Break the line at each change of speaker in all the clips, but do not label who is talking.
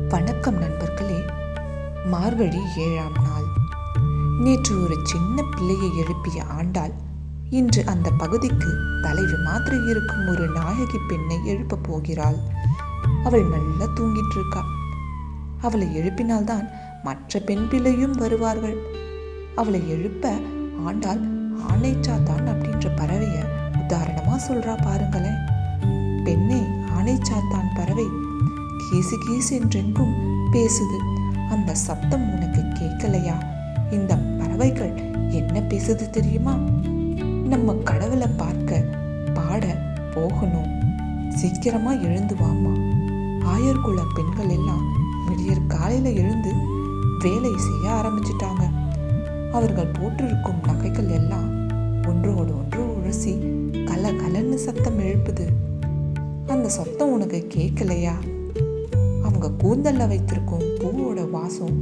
வணக்கம் நண்பர்களே. மார்கழி 7ஆம் நாள். நேற்று ஒரு சின்ன பிள்ளையை எழுப்பிய ஆண்டாள் இன்று அந்த பகுதிக்கு தலைவி மாதிரி இருக்கும் ஒரு நாயகி பெண்ணை எழுப்ப போகிறாள். அவள் நல்லா தூங்கிட்டு இருக்கா. அவளை எழுப்பினால்தான் மற்ற பெண் பிள்ளையும் வருவார்கள். அவளை எழுப்ப ஆண்டாள் ஆனைச்சாத்தான் அப்படின்ற பறவைய உதாரணமா சொல்றா பாருங்களேன். பெண்ணே, ஆனைச்சாத்தான் பறவை கீசு கீசு என்றெங்கும் பேசுது. அந்த சத்தம் உனக்கு கேட்கலையா? இந்த பறவைகள் என்ன பேசுது தெரியுமா? நம்ம கடவுளை பார்க்க பாட போகணும், சீக்கிரமா எழுந்து வாமா. ஆயர்குல பெண்கள் எல்லாம் விடியற் காலையில எழுந்து வேலை செய்ய ஆரம்பிச்சிட்டாங்க. அவர்கள் போட்டிருக்கும் நகைகள் எல்லாம் ஒன்றோடு ஒன்று உரசி கலகலன்னு சத்தம் எழுப்புது. அந்த சத்தம் உனக்கு கேட்கலையா? அவங்க கூந்தல்ல வைத்திருக்கும் பூவோட வாசம்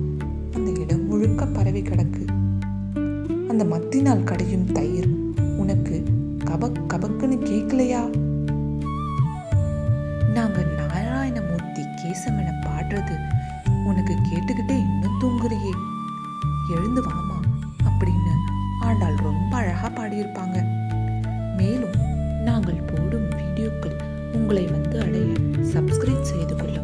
அந்த இடம் முழுக்க பரவி கிடக்கு. அந்த மத்தினால் கடையும் தயிர் உனக்கு கபக் கபக்குன்னு கேட்கலையா? நாங்க நாராயணமூர்த்தி கேசவன பாடுறது உனக்கு கேட்டுக்கிட்டே இன்னும் தூங்குறியே, எழுந்து வாமா அப்படின்னு ஆண்டாள் ரொம்ப அழகா பாடியிருப்பாங்க. மேலும் நாங்கள் போடும் வீடியோக்கள் உங்களை வந்து அடைய சப்ஸ்கிரைப் செய்து கொள்ளுங்கள்.